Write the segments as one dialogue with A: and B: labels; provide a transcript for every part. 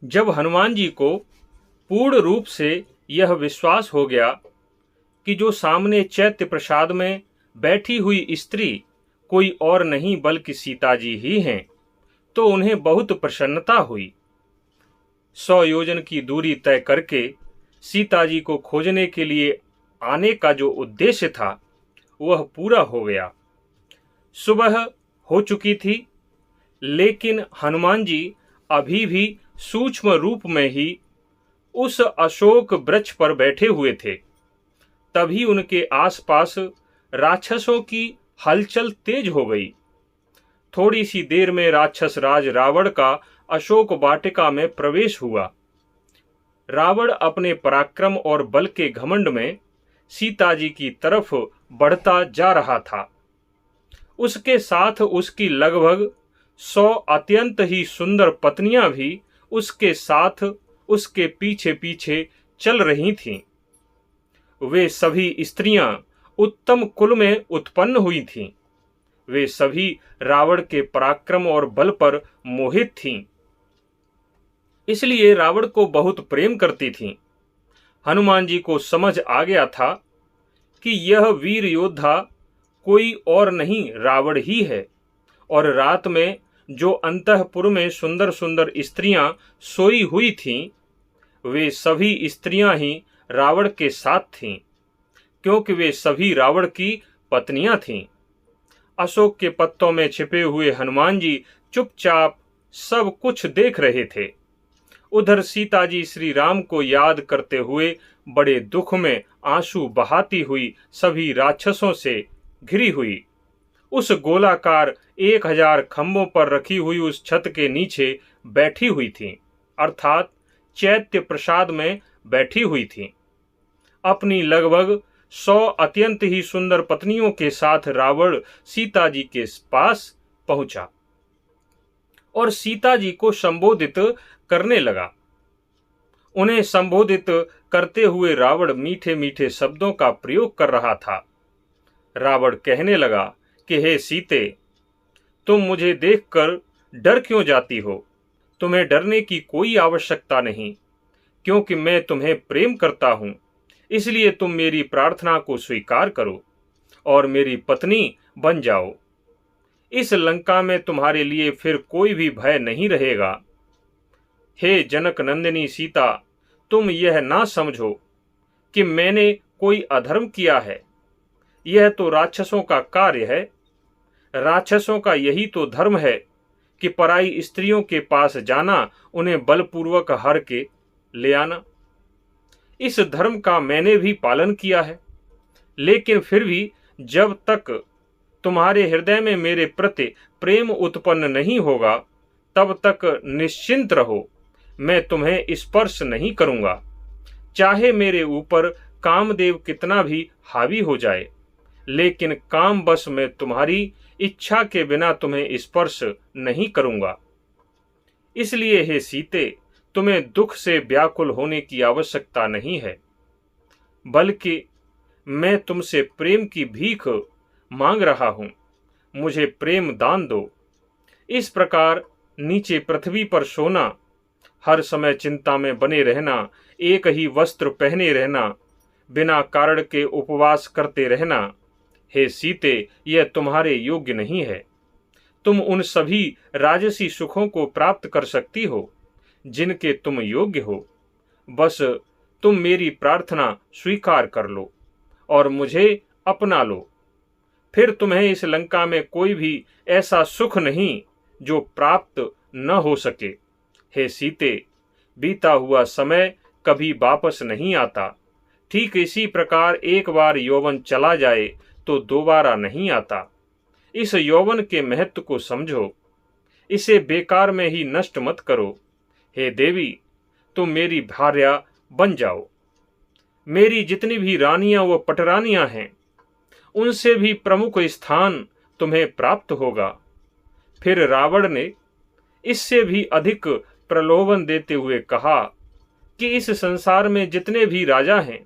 A: जब हनुमान जी को पूर्ण रूप से यह विश्वास हो गया कि जो सामने चैत्य प्रसाद में बैठी हुई स्त्री कोई और नहीं बल्कि सीता जी ही हैं, तो उन्हें बहुत प्रसन्नता हुई। 100 योजन की दूरी तय करके सीता जी को खोजने के लिए आने का जो उद्देश्य था वह पूरा हो गया। सुबह हो चुकी थी, लेकिन हनुमान जी अभी भी सूक्ष्म रूप में ही उस अशोक वृक्ष पर बैठे हुए थे। तभी उनके आसपास राक्षसों की हलचल तेज हो गई। थोड़ी सी देर में राक्षस राज रावण का अशोक वाटिका में प्रवेश हुआ। रावण अपने पराक्रम और बल के घमंड में सीता जी की तरफ बढ़ता जा रहा था। उसके साथ उसकी लगभग 100 अत्यंत ही सुंदर पत्नियां भी उसके साथ उसके पीछे पीछे चल रही थीं। वे सभी स्त्रियां उत्तम कुल में उत्पन्न हुई थीं। वे सभी रावण के पराक्रम और बल पर मोहित थीं, इसलिए रावण को बहुत प्रेम करती थीं। हनुमान जी को समझ आ गया था कि यह वीर योद्धा कोई और नहीं रावण ही है, और रात में जो अंतःपुर में सुंदर सुंदर स्त्रियां सोई हुई थीं, वे सभी स्त्रियां ही रावण के साथ थीं, क्योंकि वे सभी रावण की पत्नियां थीं। अशोक के पत्तों में छिपे हुए हनुमान जी चुपचाप सब कुछ देख रहे थे। उधर सीता जी श्री राम को याद करते हुए बड़े दुख में आंसू बहाती हुई सभी राक्षसों से घिरी हुई उस गोलाकार 1000 खंभों पर रखी हुई उस छत के नीचे बैठी हुई थी, अर्थात चैत्य प्रसाद में बैठी हुई थी। अपनी लगभग 100 अत्यंत ही सुंदर पत्नियों के साथ रावण सीता जी के पास पहुंचा और सीता जी को संबोधित करने लगा। उन्हें संबोधित करते हुए रावण मीठे मीठे शब्दों का प्रयोग कर रहा था। रावण कहने लगा कि हे सीते, तुम मुझे देखकर डर क्यों जाती हो? तुम्हें डरने की कोई आवश्यकता नहीं, क्योंकि मैं तुम्हें प्रेम करता हूं। इसलिए तुम मेरी प्रार्थना को स्वीकार करो और मेरी पत्नी बन जाओ। इस लंका में तुम्हारे लिए फिर कोई भी भय नहीं रहेगा। हे जनक नंदिनी सीता, तुम यह ना समझो कि मैंने कोई अधर्म किया है। यह तो राक्षसों का कार्य है। राक्षसों का यही तो धर्म है कि पराई स्त्रियों के पास जाना, उन्हें बलपूर्वक हर के ले आना। इस धर्म का मैंने भी पालन किया है, लेकिन फिर भी जब तक तुम्हारे हृदय में मेरे प्रति प्रेम उत्पन्न नहीं होगा, तब तक निश्चिंत रहो, मैं तुम्हें स्पर्श नहीं करूंगा। चाहे मेरे ऊपर कामदेव कितना भी हावी हो जाए, लेकिन काम बस मैं तुम्हारी इच्छा के बिना तुम्हें स्पर्श नहीं करूंगा। इसलिए हे सीते, तुम्हें दुख से व्याकुल होने की आवश्यकता नहीं है, बल्कि मैं तुमसे प्रेम की भीख मांग रहा हूं। मुझे प्रेम दान दो। इस प्रकार नीचे पृथ्वी पर सोना, हर समय चिंता में बने रहना, एक ही वस्त्र पहने रहना, बिना कारण के उपवास करते रहना, हे सीते, यह तुम्हारे योग्य नहीं है। तुम उन सभी राजसी सुखों को प्राप्त कर सकती हो जिनके तुम योग्य हो। बस तुम मेरी प्रार्थना स्वीकार कर लो और मुझे अपना लो। फिर तुम्हें इस लंका में कोई भी ऐसा सुख नहीं जो प्राप्त न हो सके। हे सीते, बीता हुआ समय कभी वापस नहीं आता। ठीक इसी प्रकार एक बार यौवन चला जाए तो दोबारा नहीं आता। इस यौवन के महत्व को समझो, इसे बेकार में ही नष्ट मत करो। हे देवी, तुम मेरी भार्या बन जाओ। मेरी जितनी भी रानियां व पटरानियां हैं, उनसे भी प्रमुख स्थान तुम्हें प्राप्त होगा। फिर रावण ने इससे भी अधिक प्रलोभन देते हुए कहा कि इस संसार में जितने भी राजा हैं,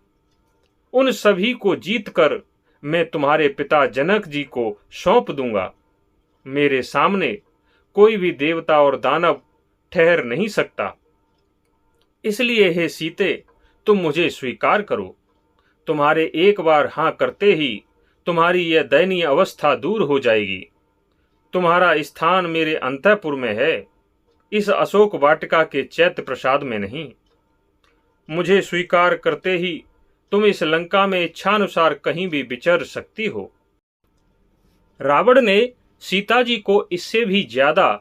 A: उन सभी को जीतकर मैं तुम्हारे पिता जनक जी को सौंप दूंगा। मेरे सामने कोई भी देवता और दानव ठहर नहीं सकता। इसलिए हे सीते, तुम मुझे स्वीकार करो। तुम्हारे एक बार हाँ करते ही तुम्हारी यह दयनीय अवस्था दूर हो जाएगी। तुम्हारा स्थान मेरे अंतःपुर में है, इस अशोक वाटिका के चैत्य प्रसाद में नहीं। मुझे स्वीकार करते ही तुम इस लंका में इच्छानुसार कहीं भी विचर सकती हो। रावण ने सीता जी को इससे भी ज्यादा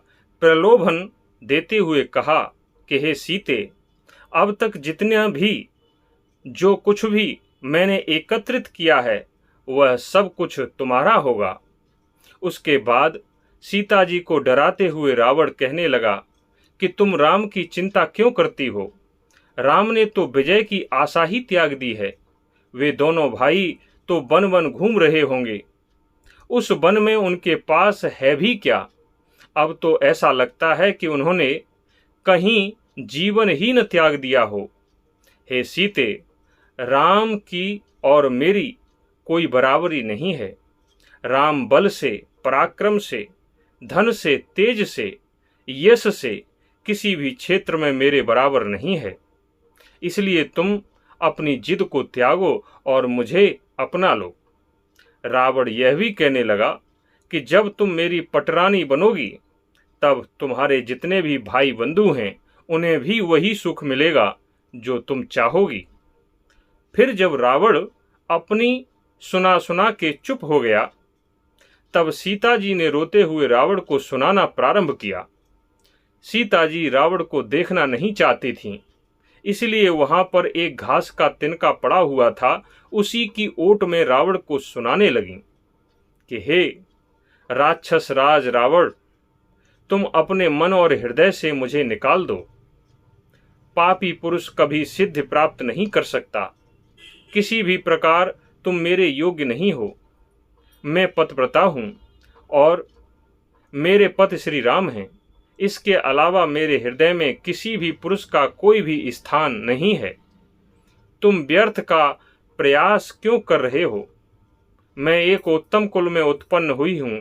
A: प्रलोभन देते हुए कहा कि हे सीते, अब तक जितना भी जो कुछ भी मैंने एकत्रित किया है वह सब कुछ तुम्हारा होगा। उसके बाद सीता जी को डराते हुए रावण कहने लगा कि तुम राम की चिंता क्यों करती हो? राम ने तो विजय की आशा ही त्याग दी है। वे दोनों भाई तो वन वन घूम रहे होंगे। उस वन में उनके पास है भी क्या? अब तो ऐसा लगता है कि उन्होंने कहीं जीवन ही न त्याग दिया हो। हे सीते, राम की और मेरी कोई बराबरी नहीं है। राम बल से, पराक्रम से, धन से, तेज से, यश से किसी भी क्षेत्र में मेरे बराबर नहीं है। इसलिए तुम अपनी जिद को त्यागो और मुझे अपना लो। रावण यह भी कहने लगा कि जब तुम मेरी पटरानी बनोगी तब तुम्हारे जितने भी भाई बंधु हैं उन्हें भी वही सुख मिलेगा जो तुम चाहोगी। फिर जब रावण अपनी सुना सुना के चुप हो गया तब सीता जी ने रोते हुए रावण को सुनाना प्रारंभ किया। सीता जी रावण को देखना नहीं चाहती थीं, इसलिए वहां पर एक घास का तिनका पड़ा हुआ था, उसी की ओट में रावण को सुनाने लगी कि हे राक्षस राज रावण, तुम अपने मन और हृदय से मुझे निकाल दो। पापी पुरुष कभी सिद्धि प्राप्त नहीं कर सकता। किसी भी प्रकार तुम मेरे योग्य नहीं हो। मैं पतिव्रता हूं और मेरे पति श्री राम हैं। इसके अलावा मेरे हृदय में किसी भी पुरुष का कोई भी स्थान नहीं है। तुम व्यर्थ का प्रयास क्यों कर रहे हो? मैं एक उत्तम कुल में उत्पन्न हुई हूं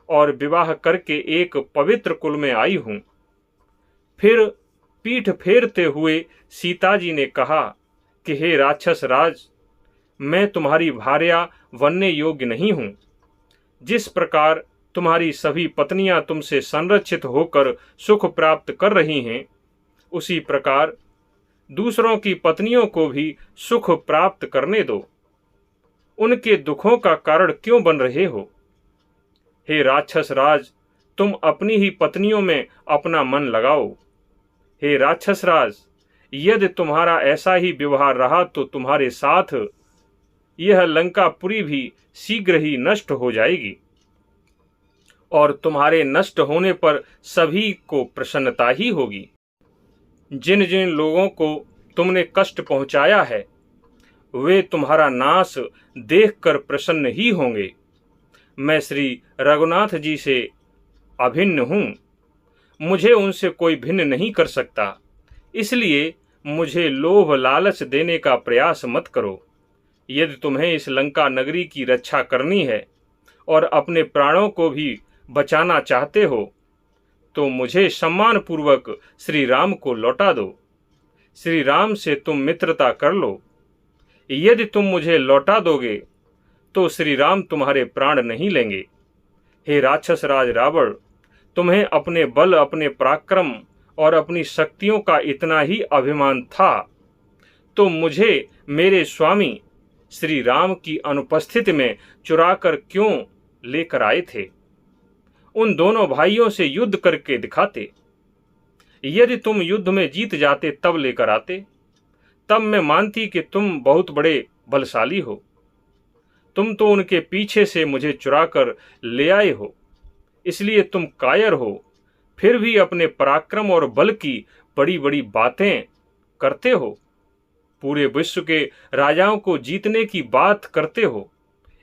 A: और विवाह करके एक पवित्र कुल में आई हूं। फिर पीठ फेरते हुए सीता जी ने कहा कि हे राक्षस राज, मैं तुम्हारी भार्या बनने योग्य नहीं हूं। जिस प्रकार तुम्हारी सभी पत्नियां तुमसे संरक्षित होकर सुख प्राप्त कर रही हैं, उसी प्रकार दूसरों की पत्नियों को भी सुख प्राप्त करने दो। उनके दुखों का कारण क्यों बन रहे हो? हे राक्षस राज, तुम अपनी ही पत्नियों में अपना मन लगाओ। हे राक्षस राज, यदि तुम्हारा ऐसा ही व्यवहार रहा तो तुम्हारे साथ यह लंकापुरी भी शीघ्र ही नष्ट हो जाएगी और तुम्हारे नष्ट होने पर सभी को प्रसन्नता ही होगी। जिन जिन लोगों को तुमने कष्ट पहुंचाया है वे तुम्हारा नाश देखकर प्रसन्न ही होंगे। मैं श्री रघुनाथ जी से अभिन्न हूं, मुझे उनसे कोई भिन्न नहीं कर सकता। इसलिए मुझे लोभ लालच देने का प्रयास मत करो। यदि तुम्हें इस लंका नगरी की रक्षा करनी है और अपने प्राणों को भी बचाना चाहते हो तो मुझे सम्मान पूर्वक श्री राम को लौटा दो। श्री राम से तुम मित्रता कर लो। यदि तुम मुझे लौटा दोगे तो श्री राम तुम्हारे प्राण नहीं लेंगे। हे राक्षस राज रावण, तुम्हें अपने बल, अपने पराक्रम और अपनी शक्तियों का इतना ही अभिमान था तो मुझे मेरे स्वामी श्री राम की अनुपस्थिति में चुराकर क्यों लेकर आए थे? उन दोनों भाइयों से युद्ध करके दिखाते। यदि तुम युद्ध में जीत जाते तब लेकर आते, तब मैं मानती कि तुम बहुत बड़े बलशाली हो। तुम तो उनके पीछे से मुझे चुराकर ले आए हो, इसलिए तुम कायर हो। फिर भी अपने पराक्रम और बल की बड़ी बड़ी बातें करते हो। पूरे विश्व के राजाओं को जीतने की बात करते हो।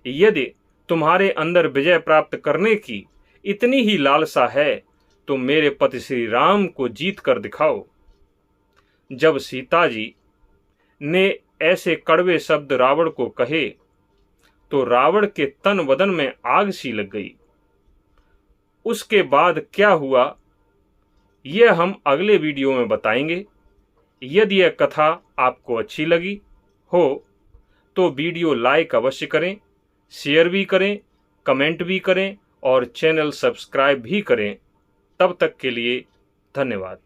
A: यदि तुम्हारे अंदर विजय प्राप्त करने की इतनी ही लालसा है तो मेरे पति श्री राम को जीत कर दिखाओ। जब सीता जी ने ऐसे कड़वे शब्द रावण को कहे तो रावण के तन बदन में आग सी लग गई। उसके बाद क्या हुआ यह हम अगले वीडियो में बताएंगे। यदि यह कथा आपको अच्छी लगी हो तो वीडियो लाइक अवश्य करें, शेयर भी करें, कमेंट भी करें और चैनल सब्सक्राइब भी करें। तब तक के लिए धन्यवाद।